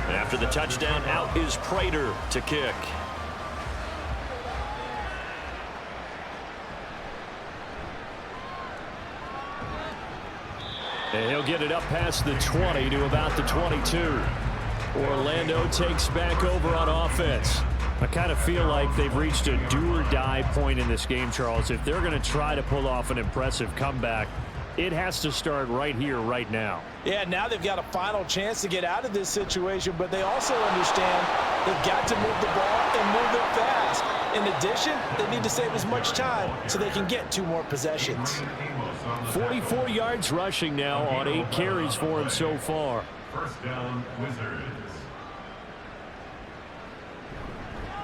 [SPEAKER 2] After the touchdown, out is Prater to kick. And he'll get it up past the 20 to about the 22. Orlando takes back over on offense. I kind of feel like they've reached a do-or-die point in this game, Charles. If they're going to try to pull off an impressive comeback, it has to start right here, right now.
[SPEAKER 3] Yeah, now they've got a final chance to get out of this situation, but they also understand they've got to move the ball and move it fast. In addition, they need to save as much time so they can get 2 more possessions.
[SPEAKER 2] 44 yards rushing now on 8 carries for him so far.
[SPEAKER 4] First down, Wizards.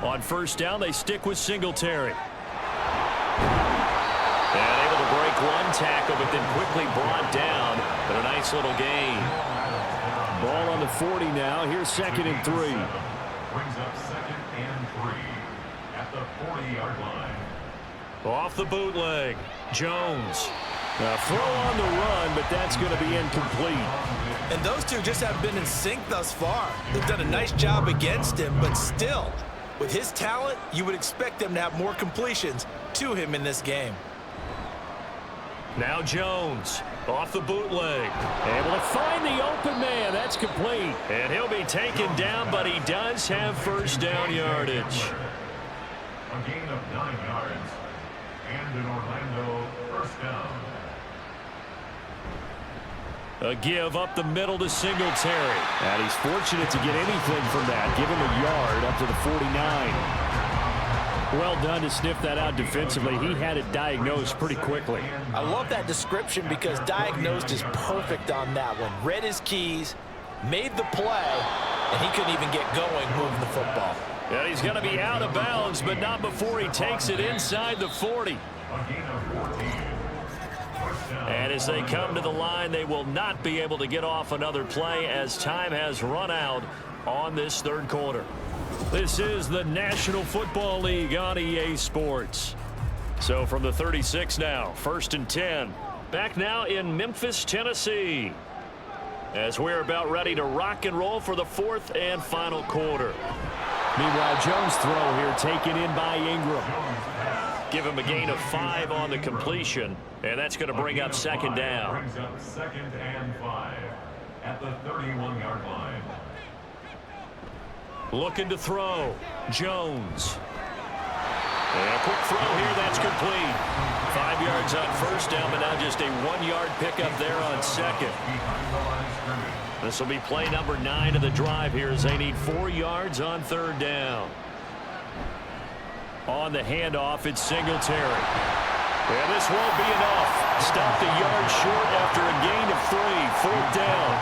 [SPEAKER 2] On first down, they stick with Singletary. And able to break 1 tackle, but then quickly brought down. But a nice little gain. Ball on the 40 now. Here's 2nd and 3.
[SPEAKER 4] Brings up 2nd and 3 at the 40-yard line.
[SPEAKER 2] Off the bootleg. Jones. A throw on the run, but that's going to be incomplete.
[SPEAKER 3] And those two just have been in sync thus far. They've done a nice job against him, but still, with his talent, you would expect them to have more completions to him in this game.
[SPEAKER 2] Now Jones off the bootleg. Able to find the open man. That's complete. And he'll be taken down, but he does have first down yardage.
[SPEAKER 4] A gain of 9 yards. And an Orlando first down.
[SPEAKER 2] A give up the middle to Singletary. And he's fortunate to get anything from that. Give him a yard up to the 49. Well done to sniff that out defensively. He had it diagnosed pretty quickly.
[SPEAKER 3] I love that description because diagnosed is perfect on that one. Read his keys, made the play, and he couldn't even get going moving the football.
[SPEAKER 2] And he's going to be out of bounds, but not before he takes it inside the 40. And as they come to the line, they will not be able to get off another play as time has run out on this 3rd quarter. This is the National Football League on EA Sports. So from the 36 now, 1st and 10. Back now in Memphis, Tennessee. As we're about ready to rock and roll for the 4th and final quarter. Meanwhile, Jones' throw here taken in by Ingram. Give him a gain of 5 on the completion, and that's going to bring up 2nd down.
[SPEAKER 4] Brings up 2nd and 5 at the 31-yard line.
[SPEAKER 2] Looking to throw. Jones. And a quick throw here. That's complete. 5 yards on first down, but now just a 1-yard pickup there on 2nd. This will be play number 9 of the drive here as they need 4 yards on 3rd down. On the handoff, it's Singletary. And this won't be enough. Stopped a yard short after a gain of 3. 4th down.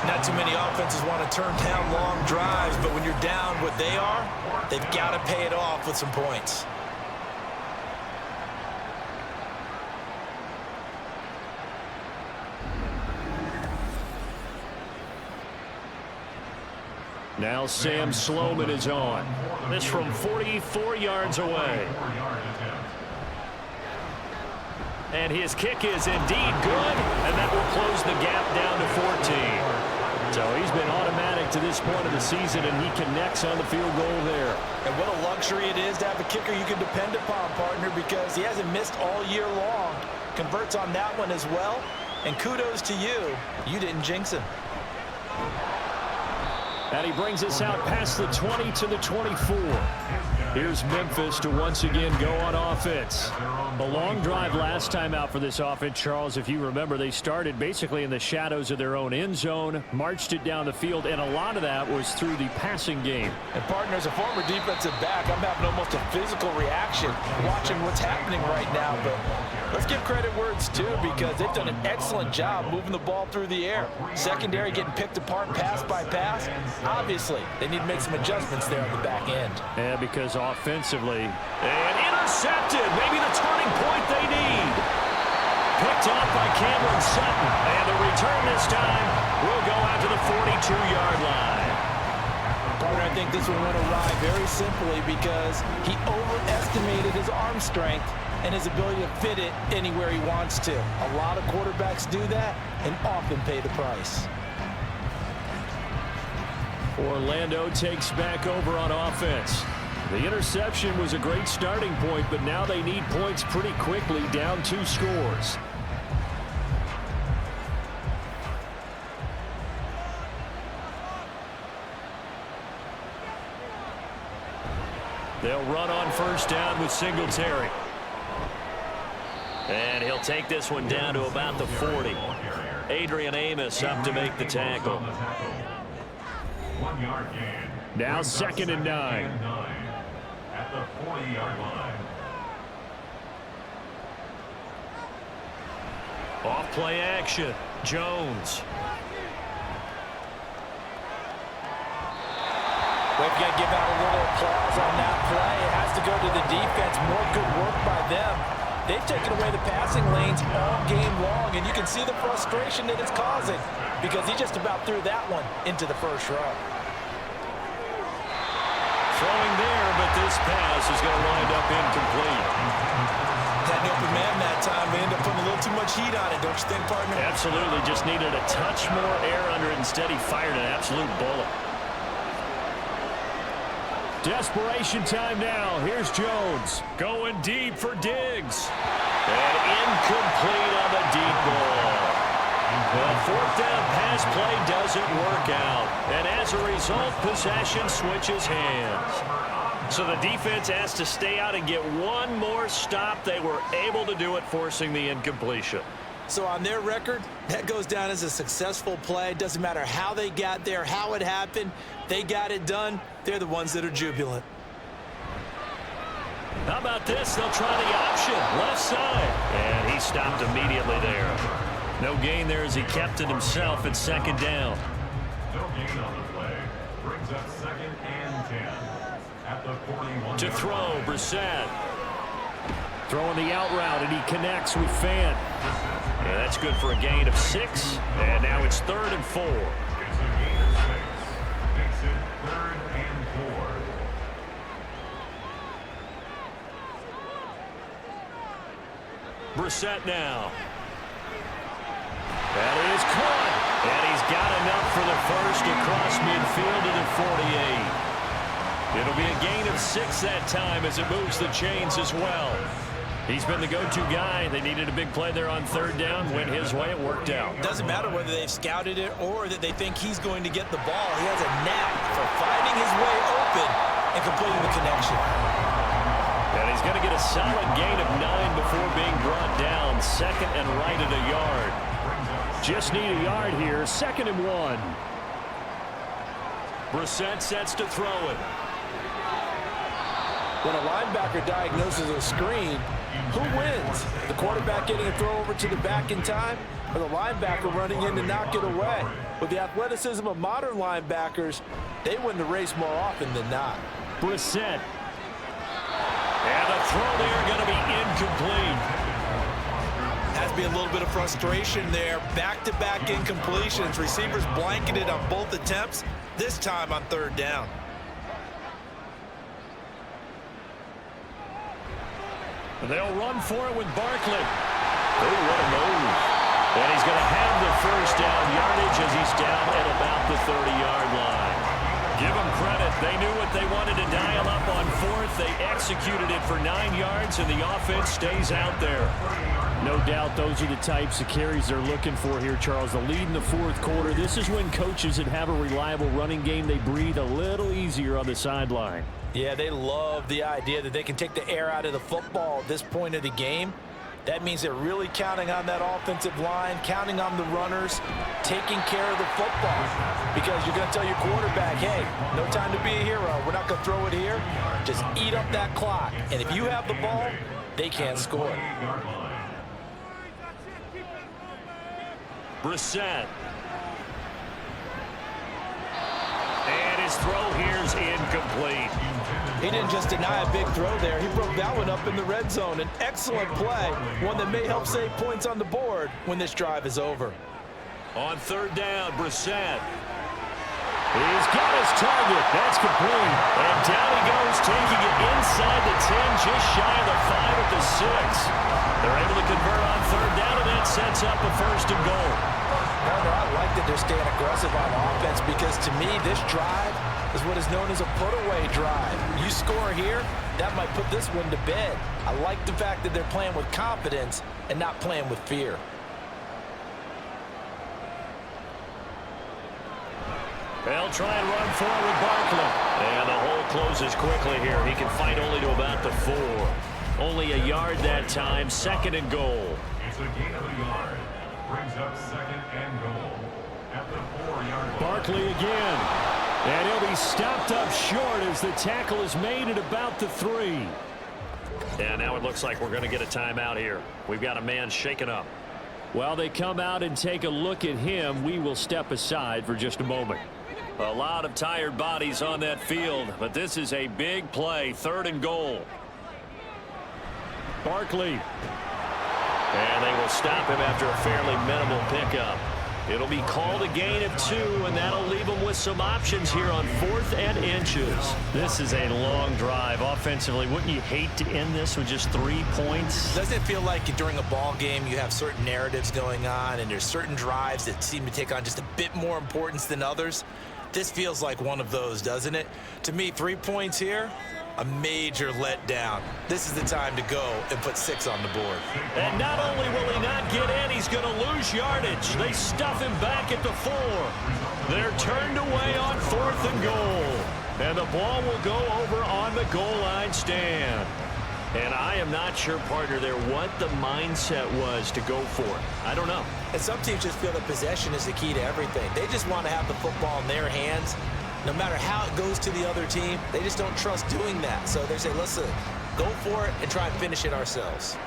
[SPEAKER 3] Not too many offenses want to turn down long drives, but when you're down what they are, they've got to pay it off with some points.
[SPEAKER 2] Now Sam Sloman is on. This from 44 yards away. And his kick is indeed good, and that will close the gap down to 14. So he's been automatic to this point of the season, and he connects on the field goal there.
[SPEAKER 3] And what a luxury it is to have a kicker you can depend upon, partner, because he hasn't missed all year long. Converts on that one as well, and kudos to you. You didn't jinx him.
[SPEAKER 2] And he brings us out past the 20 to the 24. Here's Memphis to once again go on offense. A long drive last time out for this offense, Charles. If you remember, they started basically in the shadows of their own end zone, marched it down the field, and a lot of that was through the passing game.
[SPEAKER 3] And partner, as a former defensive back, I'm having almost a physical reaction watching what's happening right now. But Let's give credit where it's due because they've done an excellent job moving the ball through the air. Secondary getting picked apart pass by pass. Obviously, they need to make some adjustments there on the back end.
[SPEAKER 2] Yeah, because offensively, and intercepted. Maybe the turning point they need. Picked off by Cameron Sutton. And the return this time will go out to the 42-yard line.
[SPEAKER 3] Partner, I think this one went awry very simply because he overestimated his arm strength and his ability to fit it anywhere he wants to. A lot of quarterbacks do that and often pay the price.
[SPEAKER 2] Orlando takes back over on offense. The interception was a great starting point, but now they need points pretty quickly, down 2 scores. They'll run on first down with Singletary. And he'll take this one down to about the 40. Adrian Amos up to make the tackle.
[SPEAKER 4] 1 yard gain.
[SPEAKER 2] Now 2nd and 9.
[SPEAKER 4] At the 40-yard line.
[SPEAKER 2] Off play action. Jones.
[SPEAKER 3] We've got to give out a little applause on that play. It has to go to the defense. More good work by them. They've taken away the passing lanes all game long, and you can see the frustration that it's causing because he just about threw that one into the first row.
[SPEAKER 2] Throwing there, but this pass is going to wind up incomplete.
[SPEAKER 3] Had an open man that time. They end up putting a little too much heat on it, don't you think, partner?
[SPEAKER 2] Absolutely. Just needed a touch more air under it. Instead, he fired an absolute bullet. Desperation time now. Here's Jones. Going deep for Diggs. And incomplete on the deep ball. The 4th down pass play doesn't work out. And as a result, possession switches hands. So the defense has to stay out and get one more stop. They were able to do it, forcing the incompletion.
[SPEAKER 3] So on their record, that goes down as a successful play. Doesn't matter how they got there, how it happened. They got it done. They're the ones that are jubilant.
[SPEAKER 2] How about this? They'll try the option. Left side. And he stopped immediately there. No gain there as he kept it himself at 2nd down.
[SPEAKER 4] No gain on the play. Brings up 2nd and 10. At the 41.
[SPEAKER 2] To throw, Brissett. Throwing the out route, and he connects with Fant. Yeah, that's good for a gain of 6. And now it's 3rd and 4.
[SPEAKER 4] It's a gain of 6. Makes it 3rd and 4.
[SPEAKER 2] Brissett now. That is caught. And he's got enough for the first across midfield to the 48. It'll be a gain of 6 that time as it moves the chains as well. He's been the go-to guy. They needed a big play there on 3rd down. Went his way. It worked out.
[SPEAKER 3] Doesn't matter whether they've scouted it or that they think he's going to get the ball. He has a knack for finding his way open and completing the connection.
[SPEAKER 2] And he's going to get a solid gain of 9 before being brought down. 2nd and right at a yard. Just need a yard here. 2nd and 1. Brissett sets to throw it.
[SPEAKER 3] When a linebacker diagnoses a screen, who wins? The quarterback getting a throw over to the back in time, or the linebacker running in to knock it away? With the athleticism of modern linebackers, they win the race more often than not.
[SPEAKER 2] Brissett. And the throw there going to be incomplete.
[SPEAKER 3] Has to be a little bit of frustration there. Back-to-back incompletions. Receivers blanketed on both attempts, this time on 3rd down.
[SPEAKER 2] They'll run for it with Barkley. Oh, what a move. And he's going to have the first down yardage as he's down at about the 30-yard line. Give them credit. They knew what they wanted to dial up on 4th. They executed it for 9 yards, and the offense stays out there. No doubt those are the types of carries they're looking for here, Charles. The lead in the 4th quarter. This is when coaches that have a reliable running game, they breathe a little easier on the sideline.
[SPEAKER 3] Yeah, they love the idea that they can take the air out of the football at this point of the game. That means they're really counting on that offensive line, counting on the runners, taking care of the football. Because you're going to tell your quarterback, hey, no time to be a hero. We're not going to throw it here. Just eat up that clock. And if you have the ball, they can't score.
[SPEAKER 2] Brissett. And his throw here's incomplete.
[SPEAKER 3] He didn't just deny a big throw there. He broke that one up in the red zone. An excellent play, one that may help save points on the board when this drive is over.
[SPEAKER 2] On third down, Brissett. He's got his target. That's complete. And down he goes, taking it inside the 10, just shy of the 5 at the 6. They're able to convert on third down, and that sets up a first and goal.
[SPEAKER 3] I like that they're staying aggressive on offense because, to me, this drive is what is known as a put-away drive. You score here, that might put this one to bed. I like the fact that they're playing with confidence and not playing with fear.
[SPEAKER 2] They'll try and run forward with Barkley. And the hole closes quickly here. He can fight only to about the 4. Only a yard that time, second and goal.
[SPEAKER 4] It's a gain of a yard. Brings up second and goal at the 4-yard line.
[SPEAKER 2] Barkley again. And he'll be stopped up short as the tackle is made at about the 3. And now it looks like we're going to get a timeout here. We've got a man shaken up. While they come out and take a look at him, we will step aside for just a moment. A lot of tired bodies on that field, but this is a big play, third and goal. Barkley. And they will stop him after a fairly minimal pickup. It'll be called a gain of 2, and that'll leave them with some options here on 4th and inches. This is a long drive offensively. Wouldn't you hate to end this with just 3 points?
[SPEAKER 3] Doesn't it feel like during a ball game you have certain narratives going on and there's certain drives that seem to take on just a bit more importance than others? This feels like one of those, doesn't it? To me, 3 points here, a major letdown. This is the time to go and put 6 on the board.
[SPEAKER 2] And not only will he not get in, he's going to lose yardage. They stuff him back at the 4. They're turned away on 4th and goal. And the ball will go over on the goal line stand. And I am not sure, partner, there what the mindset was to go for it. I don't know.
[SPEAKER 3] And some teams just feel that possession is the key to everything. They just want to have the football in their hands. No matter how it goes to the other team, they just don't trust doing that. So they say, listen, go for it and try and finish it ourselves.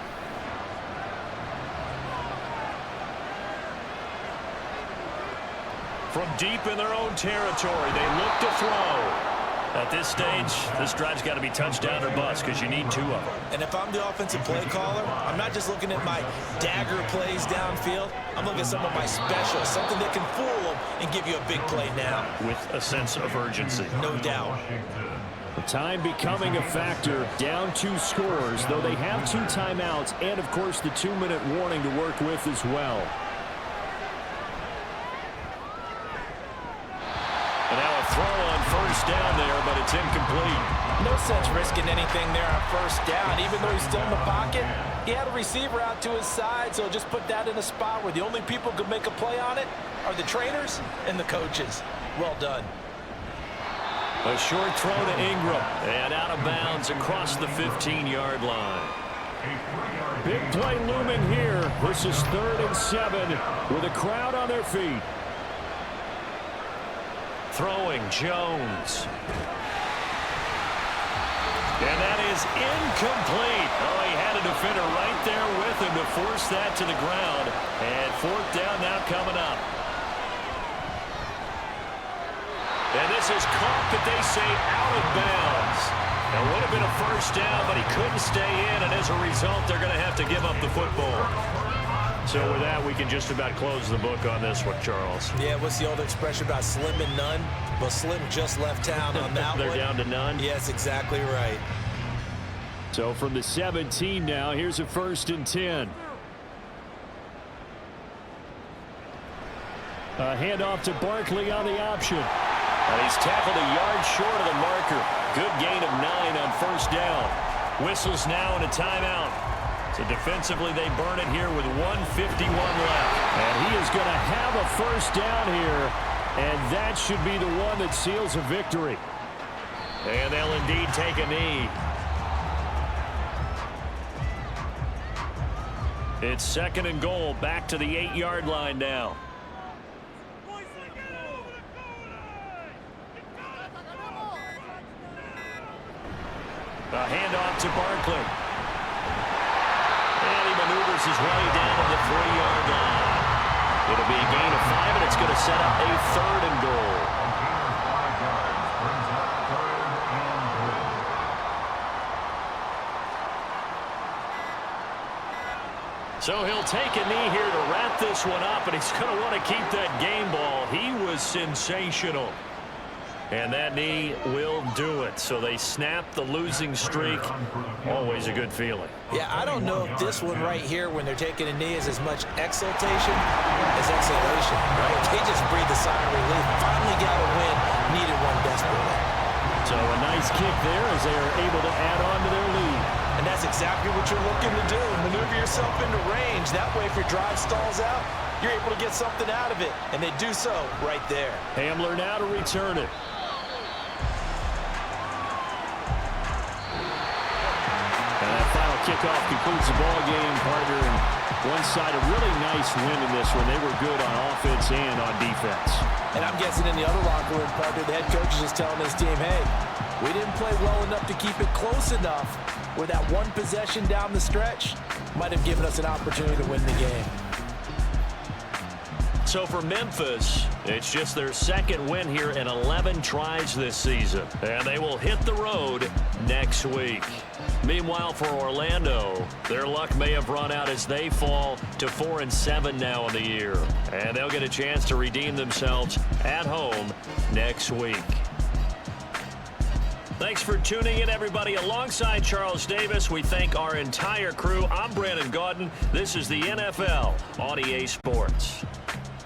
[SPEAKER 2] From deep in their own territory, they look to throw. At this stage, this drive's got to be touchdown or bust because you need 2 of them.
[SPEAKER 3] And if I'm the offensive play caller, I'm not just looking at my dagger plays downfield. I'm looking at some of my specials, something that can fool them and give you a big play now.
[SPEAKER 2] With a sense of urgency.
[SPEAKER 3] No doubt.
[SPEAKER 2] The time becoming a factor, down 2 scores, though they have 2 timeouts and, of course, the 2-minute warning to work with as well. And now a throw on first down there, but it's incomplete.
[SPEAKER 3] No sense risking anything there on first down. Even though he's still in the pocket, he had a receiver out to his side, so just put that in a spot where the only people who could make a play on it are the trainers and the coaches. Well done.
[SPEAKER 2] A short throw to Ingram, and out of bounds across the 15-yard line. Big play looming here. This is 3rd and 7 with a crowd on their feet. Throwing Jones. And that is incomplete. Oh, he had a defender right there with him to force that to the ground. And 4th down now coming up. And this is caught, but they say out of bounds. It would have been a first down, but he couldn't stay in, and as a result, they're going to have to give up the football. So with that, we can just about close the book on this one, Charles.
[SPEAKER 3] Yeah, what's the old expression about slim and none? Well, Slim just left town on that
[SPEAKER 2] They're
[SPEAKER 3] one.
[SPEAKER 2] down to none?
[SPEAKER 3] Yes, exactly right.
[SPEAKER 2] So from the 17 now, here's a 1st and 10. A handoff to Barkley on the option. And he's tackled a yard short of the marker. Good gain of 9 on first down. Whistles now and a timeout. So defensively, they burn it here with 1:51 left. And he is going to have a first down here. And that should be the one that seals a victory. And they'll indeed take a knee. It's 2nd and goal, back to the 8-yard line now. A handoff to Barkley. And he maneuvers his way down to the 3-yard line. It'll be a gain of 5, and it's going to set up a 3rd and goal.
[SPEAKER 4] A gain of 5 yards brings up 3rd and goal.
[SPEAKER 2] So he'll take a knee here to wrap this one up, and he's going to want to keep that game ball. He was sensational. And that knee will do it. So they snap the losing streak. Always a good feeling.
[SPEAKER 3] Yeah, I don't know if this one right here, when they're taking a knee, is as much exultation as exhalation, right? They just breathe a sigh of relief. Finally got a win. Needed one desperately.
[SPEAKER 2] So a nice kick there as they are able to add on to their lead.
[SPEAKER 3] And that's exactly what you're looking to do. Maneuver yourself into range. That way, if your drive stalls out, you're able to get something out of it. And they do so right there.
[SPEAKER 2] Hamler now to return it. And that final kickoff concludes the ball game, partner. And one side, a really nice win in this one. They were good on offense and on defense.
[SPEAKER 3] And I'm guessing in the other locker room, partner, the head coach is just telling his team, hey, we didn't play well enough to keep it close enough where that one possession down the stretch might have given us an opportunity to win the game.
[SPEAKER 2] So for Memphis, it's just their 2nd win here in 11 tries this season. And they will hit the road next week. Meanwhile, for Orlando, their luck may have run out as they fall to 4-7 now in the year. And they'll get a chance to redeem themselves at home next week. Thanks for tuning in, everybody. Alongside Charles Davis, we thank our entire crew. I'm Brandon Gaudin. This is the NFL on EA Sports.